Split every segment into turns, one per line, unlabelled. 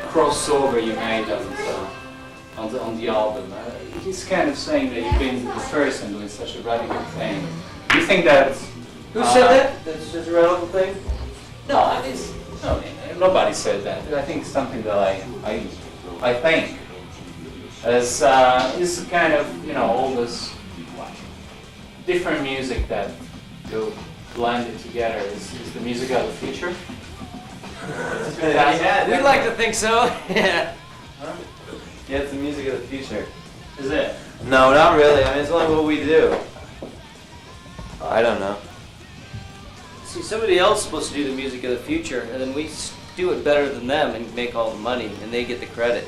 crossover you made on the album. He's kind of saying that you've been the first in doing such a radical thing. Do you think that?
Who said that? That's such a radical thing?
No, no, nobody said that. I think it's something that I think. As is kind of, you know, all this different music that you blended together is the music of the future.
We'd like to think so. Yeah.
Huh? Yeah, it's the music of the future.
Is it?
No, not really. I mean, it's only what we do. I don't know.
See, somebody else is supposed to do the music of the future, and then we do it better than them and make all the money, and they get the credit.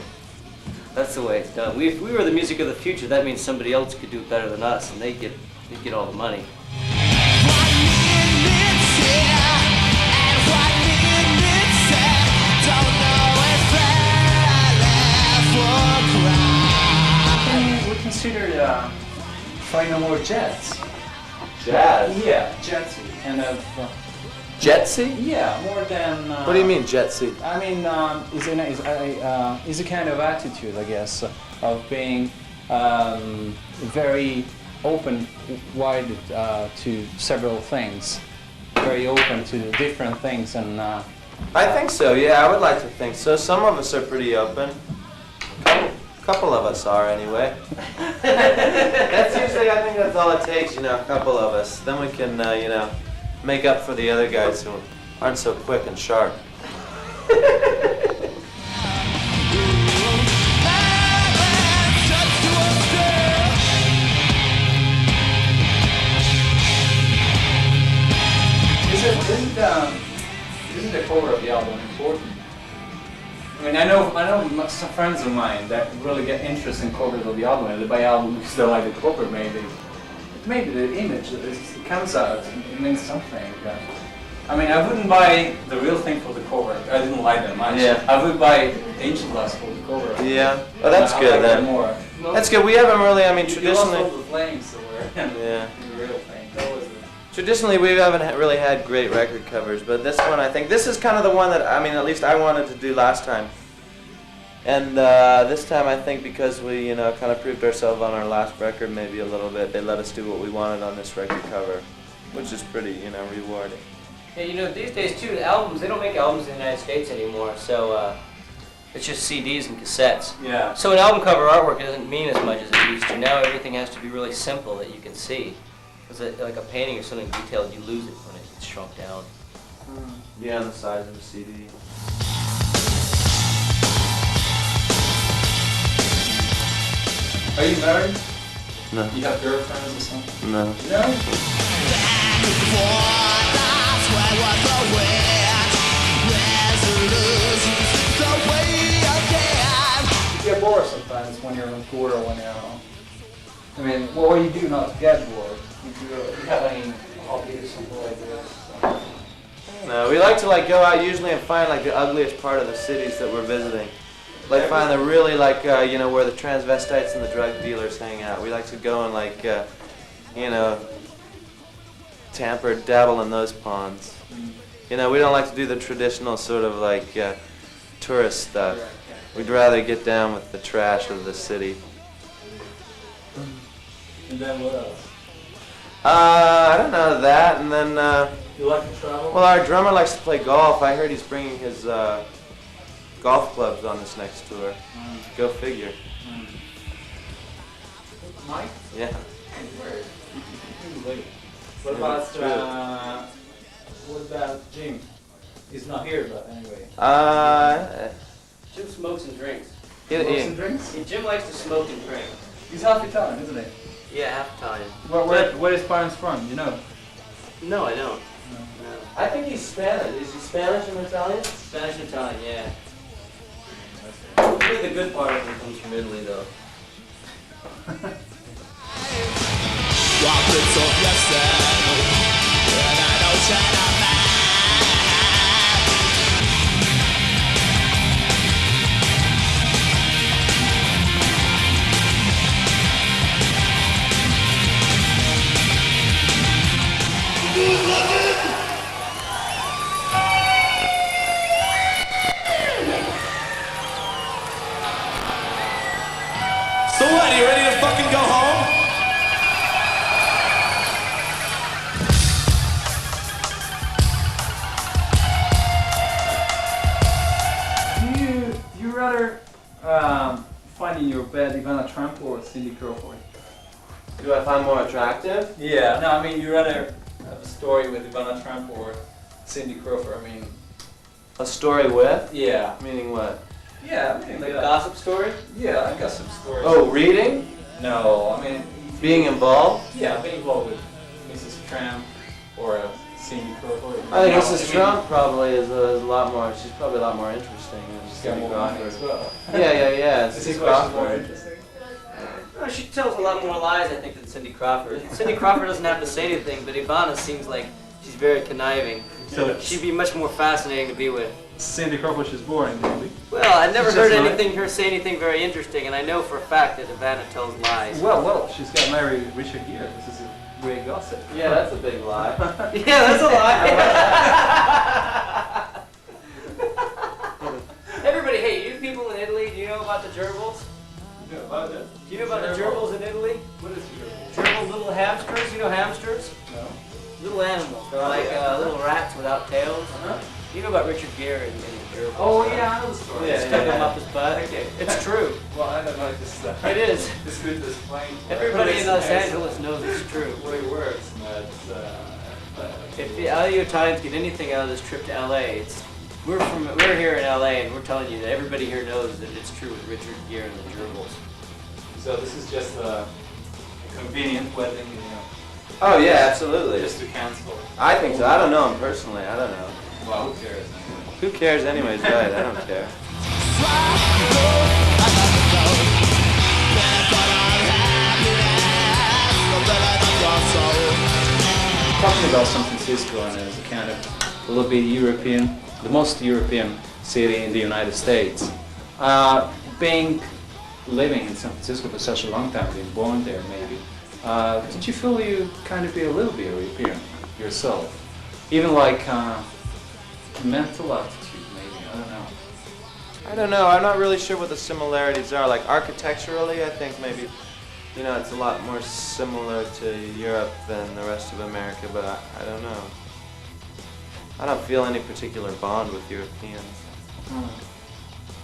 That's the way it's done. If we were the music of the future, that means somebody else could do it better than us, and they'd get all the money.
We consider finding more jets.
Jazz?
Yeah, jetsy. Kind of.
Jetsy?
Yeah, more than.
What do you mean, jetsy?
I mean, is a kind of attitude, I guess, of being very open-wide to several things, very open to different things, and.
I think so. Yeah, I would like to think so. Some of us are pretty open. Couple of us are, anyway. That's usually, I think that's all it takes, you know, a couple of us. Then we can, you know, make up for the other guys who aren't so quick and sharp.
Isn't the cover of the album important? I mean, I know some friends of mine that really get interested in covers of the album, and they buy albums because they like the cover. Maybe the image that comes out, it means something. I mean, I wouldn't buy the real thing for the cover. I didn't like that much.
Yeah.
I would buy Angel Glass for the cover.
Yeah. Oh, that's good
like
then.
More.
That's good. We haven't really. I mean,
You
traditionally.
lost all the flames, so
Yeah.
the real thing. That was it.
Traditionally, we haven't really had great record covers, but this one, I think, this is kind of the one that, I mean, at least I wanted to do last time. And this time, I think, because we, you know, kind of proved ourselves on our last record maybe a little bit, they let us do what we wanted on this record cover, which is pretty, you know, rewarding.
Yeah, you know, these days too, the albums, they don't make albums in the United States anymore, so it's just CDs and cassettes.
Yeah.
So an album cover artwork doesn't mean as much as it used to. Now everything has to be really simple that you can see. Because like a painting or something detailed, you lose it when it gets shrunk down.
Yeah, on the size of the CD.
Are you married?
No.
You have girlfriends or something?
No.
No? You get bored sometimes when you're on tour or when you're on. I mean, what do you do not to get bored? You have any hobby or something like this?
No, we like to go out usually and find the ugliest part of the cities that we're visiting. Like find the really you know, where the transvestites and the drug dealers hang out. We like to go and you know, tamper, dabble in those ponds. You know, we don't like to do the traditional sort of tourist stuff. We'd rather get down with the trash of the city.
And then what else?
I don't know that, and then
You like to travel?
well, our drummer likes to play golf. I heard he's bringing his golf clubs on this next tour. Go figure.
Mike?
Yeah.
What
Yeah,
about Jim? He's not here, but anyway.
Jim smokes and drinks.
Smokes and drinks?
Yeah, Jim likes to smoke and drink.
He's half Italian, isn't he?
Yeah, half Italian.
Where his parents from? You know?
No, I don't.
No.
No.
I think he's Spanish. Is he Spanish and Italian?
Spanish and Italian, yeah. Really the good part of it comes from Italy, though.
Finding your bed, Ivana Trump or Cindy Crawford?
Do I find more attractive?
Yeah, no, I mean, you rather have a story with Ivana Trump or Cindy Crawford, I mean...
A story with?
Yeah.
Meaning what?
Yeah, I mean,
Like a gossip story?
Yeah, I got some stories.
Oh, reading?
No, I mean...
Being involved?
Yeah, being involved with Mrs. Trump or Cindy Crawford.
I think
No,
Mrs.
mean,
Trump probably is a lot more, she's probably a lot more interesting than
She's got
Cindy
more money
Crawford.
as well.
Yeah.
Is
Cindy
this why she's more
Crawford.
interesting?
No, she tells a lot more lies, I think, than Cindy Crawford. Cindy Crawford doesn't have to say anything, but Ivana seems like she's very conniving.
So
She'd be much more fascinating to be with.
Cindy Crawford, she's boring, really.
Well, I never
She's
heard
just
anything her say anything very interesting, and I know for a fact that Ivana tells lies.
Well, she's got married Richard Gere. This is a great gossip.
Yeah, that's a big lie.
Yeah, that's a lie. Everybody, hey, you people in Italy, do you know about the gerbils?
Yeah, about that.
Do you know about the gerbils in Italy?
What is your
Gerbils, little hamsters. You know hamsters?
No.
Little animals. They're like little rats without tails.
Uh-huh.
You know about Richard Gere and the gerbils?
Oh yeah, I know the story.
Yeah,
Stuck him up his butt.
Okay.
It's true.
Well, I don't know this.
It is.
It's good to explain.
Everybody in Los Angeles knows it's true.
The way it works, but
If all you Italians get anything out of this trip to LA, we're here in LA and we're telling you that everybody here knows that it's true with Richard Gere and the gerbils.
so this is just a convenient wedding, you know,
Oh yeah, absolutely.
just to cancel.
I think so. I don't know him personally. I don't know.
Well, who cares?
Who cares anyways, right? I don't care.
Talking about San Francisco and as a kind of a little bit European, the most European city in the United States. Living in San Francisco for such a long time, being born there maybe, did you feel you kind of be a little bit European yourself? Even like mental attitude maybe, I don't know.
I don't know. I'm not really sure what the similarities are. Like architecturally, I think maybe, you know, it's a lot more similar to Europe than the rest of America, but I don't know. I don't feel any particular bond with Europeans.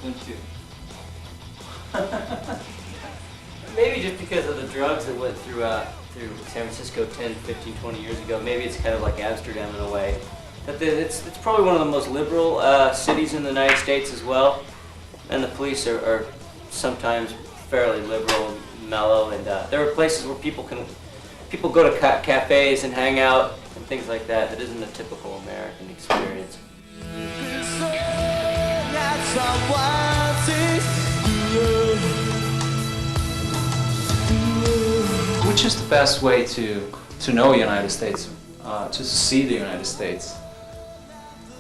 Don't you?
Maybe just because of the drugs that went through San Francisco 10, 15, 20 years ago. Maybe it's kind of like Amsterdam in a way. That it's probably one of the most liberal cities in the United States as well. And the police are sometimes fairly liberal and mellow. And there are places where people go to cafes and hang out and things like that. That isn't a typical American experience.
Which is the best way to know the United States, to see the United States?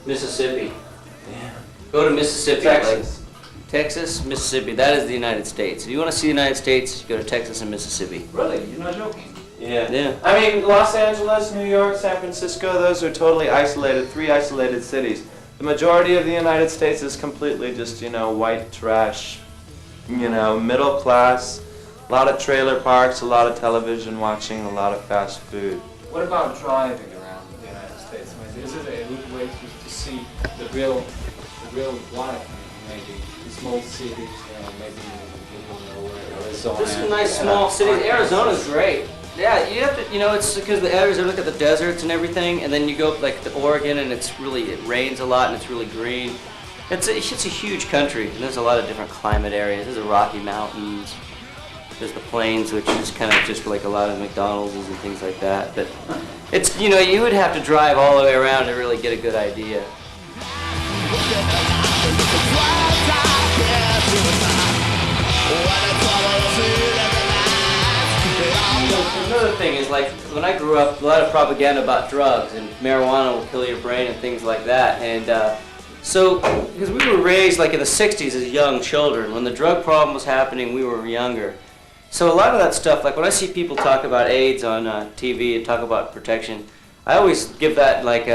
Mississippi.
Yeah.
Go to Mississippi.
Texas.
Like Texas, Mississippi. That is the United States. If you want to see the United States, you go to Texas and Mississippi.
Really? You're not joking?
Yeah.
Yeah.
I mean, Los Angeles, New York, San Francisco, those are totally isolated, three isolated cities. The majority of the United States is completely just, you know, white trash, you know, middle class, a lot of trailer parks, a lot of television watching, a lot of fast food.
What about driving around the United States? Maybe is it a good way to see the real life? Maybe the small cities, you know, maybe Arizona.
There's some nice small cities. Arizona's great. Yeah, you have to, you know, it's because the Arizona, look at the deserts and everything, and then you go like to Oregon and it rains a lot and it's really green. It's a huge country, and there's a lot of different climate areas. There's the Rocky Mountains, there's the plains, which is kind of just like a lot of McDonald's and things like that. But it's, you know, you would have to drive all the way around to really get a good idea. Another thing is, like, when I grew up, a lot of propaganda about drugs and marijuana will kill your brain and things like that. And so, because we were raised like in the 60s as young children, when the drug problem was happening, we were younger. So a lot of that stuff, like when I see people talk about AIDS on TV and talk about protection, I always give that like,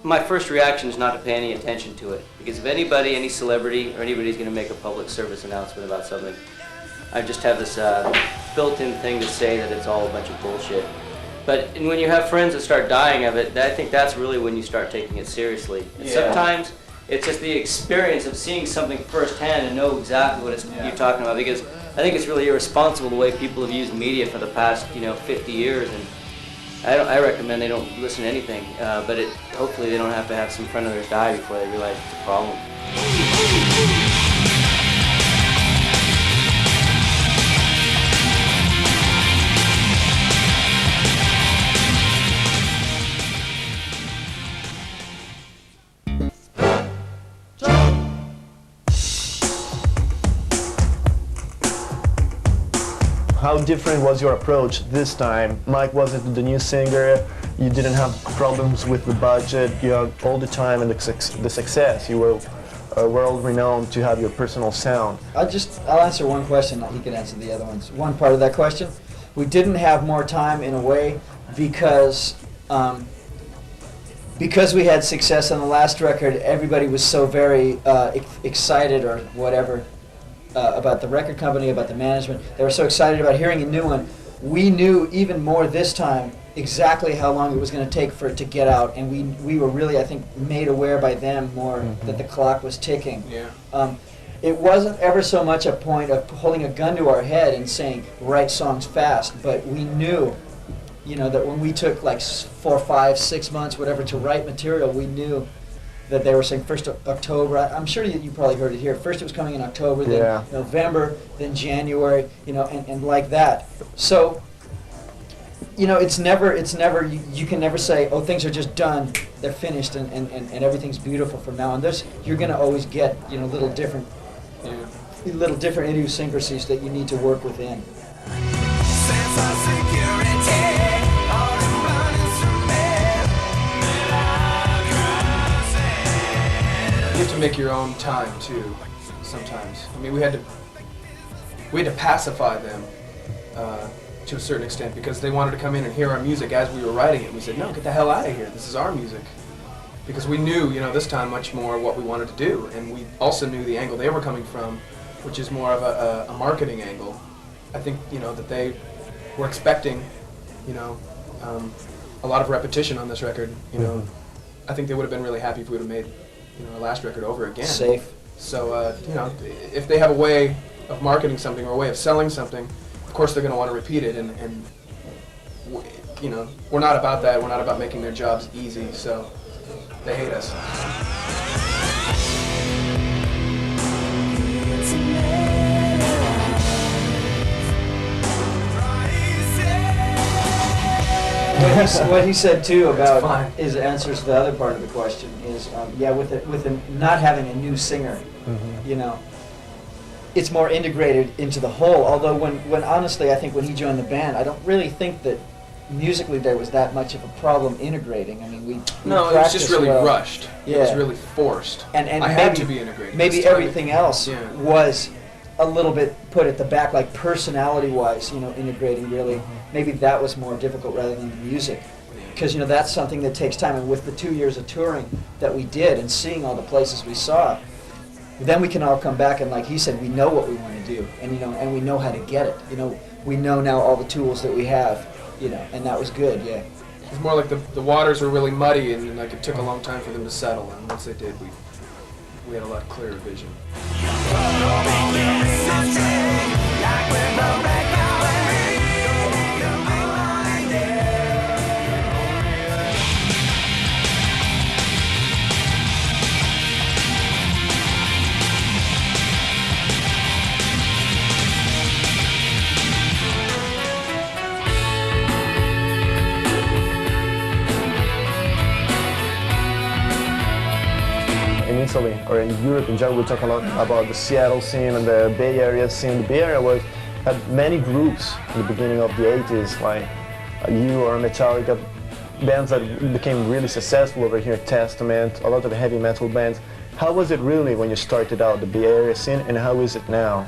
my first reaction is not to pay any attention to it. Because if anybody, any celebrity, or anybody's going to make a public service announcement about something, I just have this built-in thing to say that it's all a bunch of bullshit. But when you have friends that start dying of it, I think that's really when you start taking it seriously. And
Yeah.
sometimes It's just the experience of seeing something firsthand and know exactly what you're talking about. Because I think it's really irresponsible the way people have used media for the past 50 years, and I recommend they don't listen to anything. But hopefully they don't have to have some friend of theirs die before they realize it's a problem.
How different was your approach this time? Mike wasn't the new singer, you didn't have problems with the budget, you had all the time and the success. You were world renowned to have your personal sound.
I'll answer one question, he can answer the other ones. One part of that question, we didn't have more time in a way because we had success on the last record. Everybody was so very excited or whatever about the record company, about the management. They were so excited about hearing a new one. We knew even more this time exactly how long it was going to take for it to get out, and we were really, I think, made aware by them more that the clock was ticking.
Yeah.
It wasn't ever so much a point of holding a gun to our head and saying, write songs fast, but we knew, that when we took like 4, 5, 6 months, whatever, to write material, we knew that they were saying first October. I'm sure you probably heard it here. First it was coming in October, then November, then January, and like that. So, it's never, you can never say, oh, things are just done, they're finished, and everything's beautiful from now on. You're going to always get, little different idiosyncrasies that you need to work within.
You have to make your own time too. Sometimes, I mean, we had to pacify them to a certain extent because they wanted to come in and hear our music as we were writing it. We said, no, get the hell out of here. This is our music. Because we knew, this time much more what we wanted to do, and we also knew the angle they were coming from, which is more of a marketing angle. I think, that they were expecting, a lot of repetition on this record. I think they would have been really happy if we would have made, our last record over again.
Safe.
So, if they have a way of marketing something or a way of selling something, of course they're going to want to repeat it, and we're not about that. We're not about making their jobs easy, so they hate us.
What he said too about his answers to the other part of the question is, with not having a new singer, it's more integrated into the whole. Although when honestly, I think when he joined the band, I don't really think that musically there was that much of a problem integrating. I mean, we
it was just really rushed.
Yeah.
It was really forced.
And
I had to be integrated.
Maybe everything else
Yeah.
was a little bit put at the back, like personality-wise, integrating really. Maybe that was more difficult rather than the music. Because, that's something that takes time. And with the 2 years of touring that we did and seeing all the places we saw, then we can all come back and, like he said, we know what we want to do. And, and we know how to get it. We know now all the tools that we have, and that was good, yeah.
It was more like the waters were really muddy, and like it took a long time for them to settle. And once they did, we had a lot clearer vision.
In Italy or in Europe in general, we talk a lot about the Seattle scene and the Bay Area scene. The Bay Area had many groups in the beginning of the 80s, like you or Metallica, bands that became really successful over here, Testament, a lot of heavy metal bands. How was it really when you started out, the Bay Area scene, and how is it now?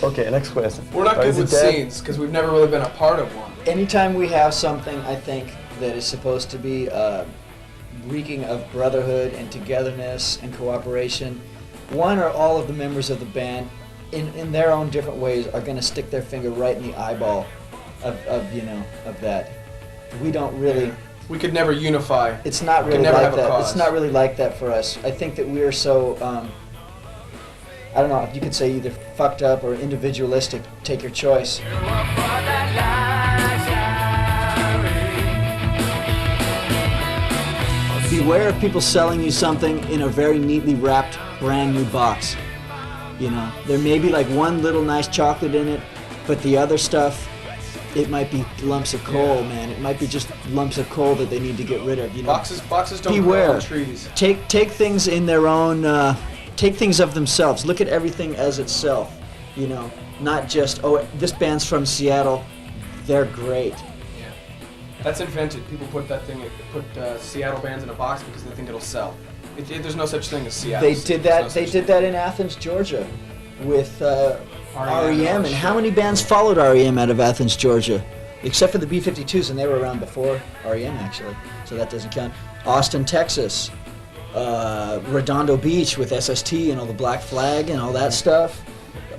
Okay, next question.
We're not good with scenes because we've never really been a part of one.
Anytime we have something, I think, that is supposed to be reeking of brotherhood and togetherness and cooperation, one or all of the members of the band, in their own different ways, are going to stick their finger right in the eyeball of that. We don't really
We could never unify.
It's not
We could
really
never
like
have a
that.
cause.
It's not really like that for us. I think that we're so, I don't know, if you could say either fucked up or individualistic, take your choice. Beware of people selling you something in a very neatly wrapped brand new box. You know, there may be like one little nice chocolate in it, but the other stuff, it might be lumps of coal, man. It might be just lumps of coal that they need to get rid of. You know,
Boxes don't
beware.
grow on trees.
Take things in their own. Take things of themselves. Look at everything as itself. You know, not just this band's from Seattle, they're great.
Yeah. That's invented. People put Seattle bands in a box because they think it'll sell. There's no such thing as Seattle.
They did that. They did that in Athens, Georgia, with REM. And how many bands followed REM out of Athens, Georgia? Except for the B-52s, and they were around before REM actually, so that doesn't count. Austin, Texas, Redondo Beach with SST and all the Black Flag and all that stuff.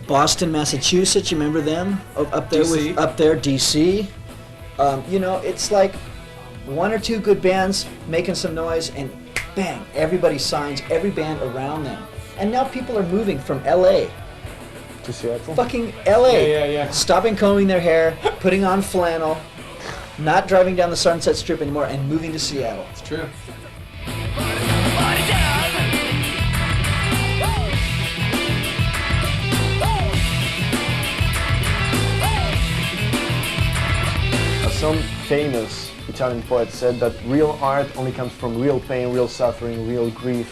Boston, Massachusetts, you remember them up there
DC.
DC. You know, it's like one or two good bands making some noise, and bang, everybody signs every band around them. And now people are moving from LA.
To Seattle?
Fucking LA.
Yeah.
Stopping combing their hair, putting on flannel, not driving down the Sunset Strip anymore, and moving to Seattle.
It's true.
Some famous Italian poet said that real art only comes from real pain, real suffering, real grief.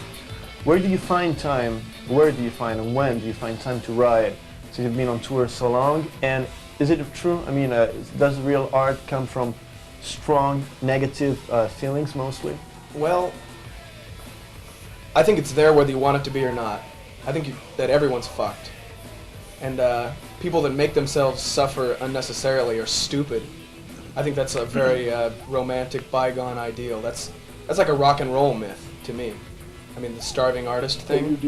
Where do you find time, and when do you find time to write? So you've been on tour so long, and is it true? I mean, does real art come from strong negative feelings mostly?
Well, I think it's there whether you want it to be or not. I think that everyone's fucked. And people that make themselves suffer unnecessarily are stupid. I think that's a very romantic, bygone ideal. That's like a rock and roll myth to me. I mean, the starving artist thing.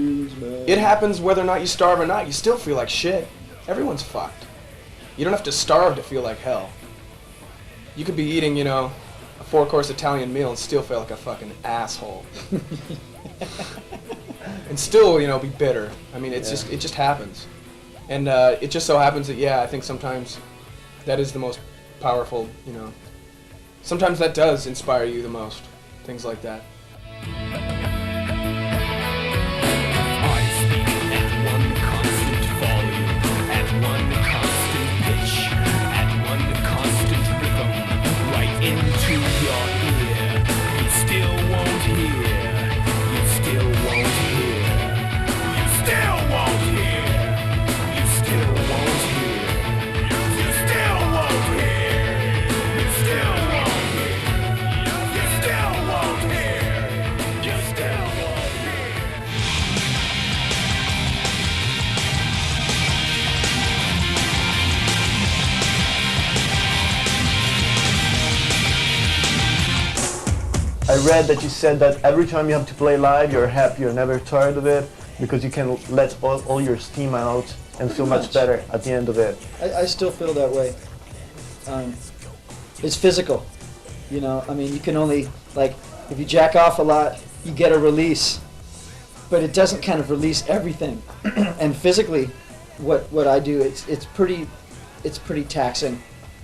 It happens whether or not you starve or not. You still feel like shit. Everyone's fucked. You don't have to starve to feel like hell. You could be eating, you know, a 4-course Italian meal and still feel like a fucking asshole. And still, you know, be bitter. I mean, it just happens. And it just so happens that, yeah, I think sometimes that is the most powerful, you know. Sometimes that does inspire you the most. Things like that.
I read that you said that every time you have to play live, you're happy, you're never tired of it, because you can let all your steam out and feel much better at the end of it.
I still feel that way. It's physical, you know. I mean, you can only, like, if you jack off a lot, you get a release, but it doesn't kind of release everything. And physically, what I do, it's pretty taxing,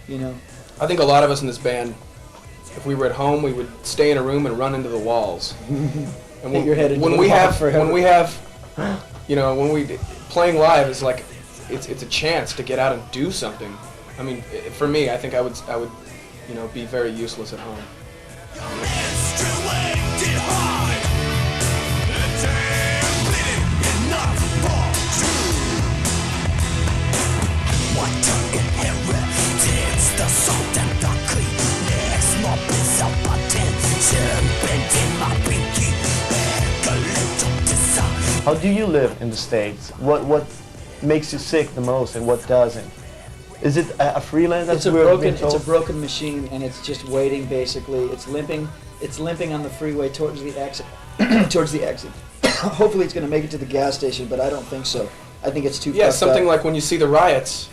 you know.
I think a lot of us in this band, if we were at home, we would stay in a room and run into the walls. And
Hit your head into
when
the
we
wall
have,
forever.
when we have, you know, playing live is like, it's a chance to get out and do something. I mean, for me, I think I would, you know, be very useless at home.
How do you live in the States? What makes you sick the most and what doesn't? Is it a freelance?
It's a broken machine, and it's just waiting. Basically, it's limping on the freeway towards the exit. Hopefully, it's going to make it to the gas station, but I don't think so. I think it's too.
Yeah,
fucked
something
up.
like when you see the riots.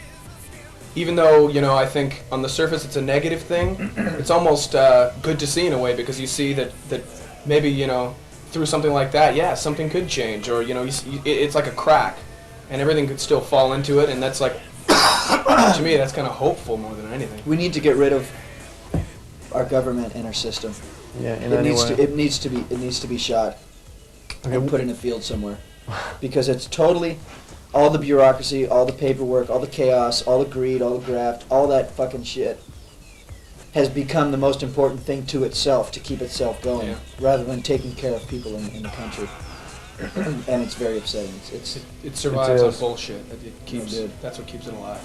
even though, you know, I think on the surface it's a negative thing, it's almost good to see in a way, because you see that maybe, you know, through something like that, yeah, something could change, or, you know, it's like a crack, and everything could still fall into it, and that's like, to me, that's kind of hopeful more than anything.
We need to get rid of our government and our system.
Yeah, in
It
any
needs
way.
to. It needs to be shot
Okay,
and put in a field somewhere, because it's totally all the bureaucracy, all the paperwork, all the chaos, all the greed, all the graft, all that fucking shit has become the most important thing to itself, to keep itself going,
Yeah.
rather than taking care of people in the country. And it's very upsetting. It's
It survives on
is.
bullshit. It keeps.
dude.
That's what keeps it alive.